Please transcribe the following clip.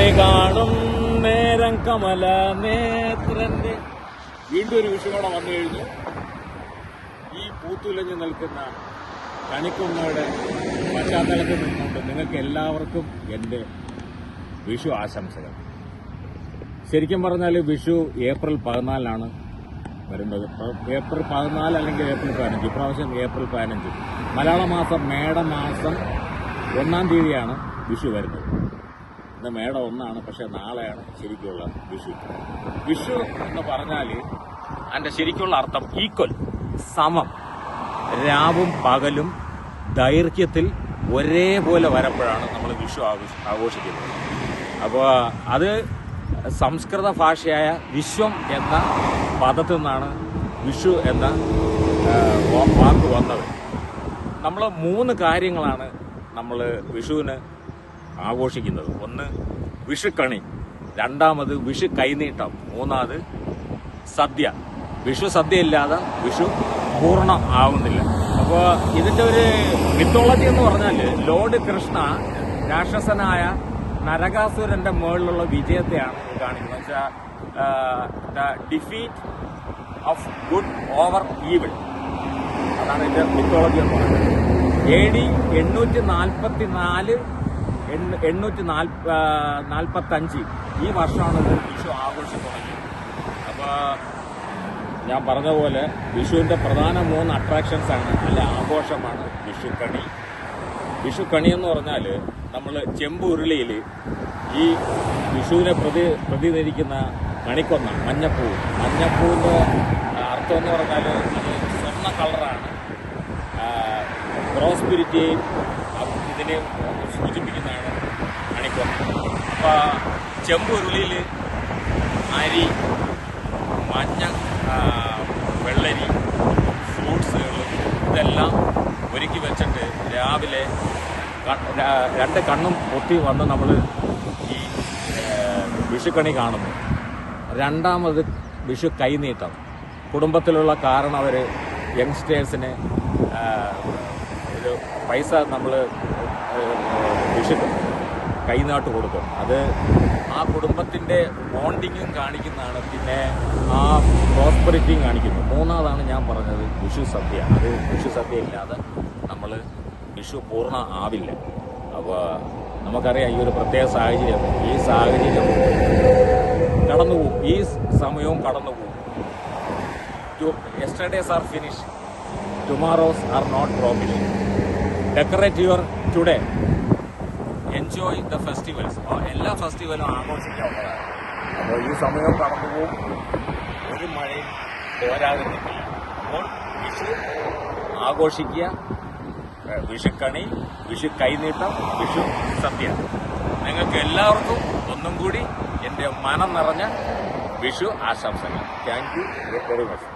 കണി കാണും നേരം കമല നേത്രന്റെ വീണ്ടും ഒരു വിഷുവോടെ വന്നു കഴിഞ്ഞു. ഈ പൂത്തുലഞ്ഞു നിൽക്കുന്ന കണിക്കൊന്നയുടെ പശ്ചാത്തലത്തിൽ നിന്നുകൊണ്ട് നിങ്ങൾക്ക് എല്ലാവർക്കും എൻ്റെ വിഷു ആശംസകൾ. ശരിക്കും പറഞ്ഞാൽ വിഷു ഏപ്രിൽ 14 വരുന്നത്. ഏപ്രിൽ 14 അല്ലെങ്കിൽ ഏപ്രിൽ 15. ഇപ്രാവശ്യം ഏപ്രിൽ 15. മലയാള മാസം മേടമാസം 1-ാം തീയതിയാണ് വിഷു വരുന്നത്. ഇന്ന് മേടം 1 പക്ഷെ നാളെയാണ് ശരിക്കുള്ള വിഷു. വിഷു എന്ന് പറഞ്ഞാൽ അതിൻ്റെ ശരിക്കുള്ള അർത്ഥം ഈക്വൽ, സമം, രാവും പകലും ദൈർഘ്യത്തിൽ ഒരേപോലെ വരപ്പോഴാണ് നമ്മൾ വിഷു ആഘോഷിക്കുന്നത്. അപ്പോൾ അത് സംസ്കൃത ഭാഷയായ വിശ്വം എന്ന പദത്തിൽ നിന്നാണ് വിഷു എന്ന വാക്ക് വന്നത്. നമ്മൾ 3 കാര്യങ്ങളാണ് നമ്മൾ വിഷുവിന് ആഘോഷിക്കുന്നത്. ഒന്ന് വിഷുക്കണി, രണ്ടാമത് വിഷു കൈനീട്ടം, മൂന്നാമത് സദ്യ. വിഷു സദ്യ ഇല്ലാതെ വിഷു പൂർണ്ണം ആവുന്നില്ല. അപ്പോൾ ഇതിൻ്റെ ഒരു മിത്തോളജി എന്ന് പറഞ്ഞാൽ ലോർഡ് കൃഷ്ണ രാക്ഷസനായ നരകാസുരന്റെ മുകളിലുള്ള വിജയത്തെയാണ് കാണിക്കുന്നത്. വെച്ചാൽ the defeat of good over evil, അതാണ് ഇതിന്റെ മിത്തോളജി എന്ന് പറയുന്നത്. AD 844 845 ഈ വർഷമാണ് ഇത് വിഷു ആഘോഷം തുടങ്ങിയത്. അപ്പോൾ ഞാൻ പറഞ്ഞ പോലെ വിഷുവിൻ്റെ പ്രധാന 3 അട്രാക്ഷൻസാണ്, അല്ല ആഘോഷമാണ് വിഷുക്കണി. വിഷുക്കണി എന്ന് പറഞ്ഞാൽ നമ്മൾ ചെമ്പ് ഉരുളിയിൽ ഈ വിഷുവിനെ പ്രതിനിധീകരിക്കുന്ന കണിക്കൊന്ന മഞ്ഞപ്പൂവിൻ്റെ അർത്ഥം എന്ന് പറഞ്ഞാൽ അത് സ്വർണ്ണ കളറാണ്. പ്രോസ്പിരിറ്റിയെയും ഇതിനെ സൂചിപ്പിക്കുന്നതാണ് കണിക്കൊന്ന. അപ്പോൾ ചെമ്പ് ഉരുളിയിൽ അരി, മഞ്ഞ, വെള്ളരി, ഫ്രൂട്ട്സുകൾ ഇതെല്ലാം ഒരുക്കി വെച്ചിട്ട് രാവിലെ 2 കണ്ണും പൊത്തി വന്ന് നമ്മൾ ഈ വിഷുക്കണി കാണുന്നു. രണ്ടാമത് വിഷു കൈനീട്ടം. കുടുംബത്തിലുള്ള കാരണവർ യങ്സ്റ്റേഴ്സിന് ഒരു പൈസ നമ്മൾ വിഷു കൈനാട്ട് കൊടുക്കും. അത് ആ കുടുംബത്തിൻ്റെ ബോണ്ടിങ്ങും കാണിക്കുന്നതാണ്, പിന്നെ ആ പ്രോസ്പെറിറ്റിയും കാണിക്കുന്നു. മൂന്നാമതാണ് ഞാൻ പറഞ്ഞത് വിഷു സദ്യ. അത് വിഷു സദ്യ ഇല്ലാതെ നമ്മൾ വിഷു പൂർണ്ണ ആവില്ല. അപ്പോൾ നമുക്കറിയാം ഈ ഒരു പ്രത്യേക സാഹചര്യം, ഈ സാഹചര്യം കടന്നുപോകും, ഈ സമയവും കടന്നുപോകും. Yesterdays are finish, tomorrows are not promised. Decorate your today, enjoy the festivals. എല്ലാ ഫെസ്റ്റിവലും ആഘോഷിക്കാവുന്നതാണ്. അപ്പോൾ ഈ സമയം കടന്നുപോകും, ഒരു മഴയും പോരാതെ നിൽക്കില്ല. അപ്പോൾ വിഷു ആഘോഷിക്കുക. വിഷുക്കണി, വിഷു കൈനീട്ടം, വിഷു സദ്യ. നിങ്ങൾക്ക് എല്ലാവർക്കും ഒന്നും കൂടി എൻ്റെ മനം നിറഞ്ഞ വിഷു ആശംസകൾ. Thank you very much.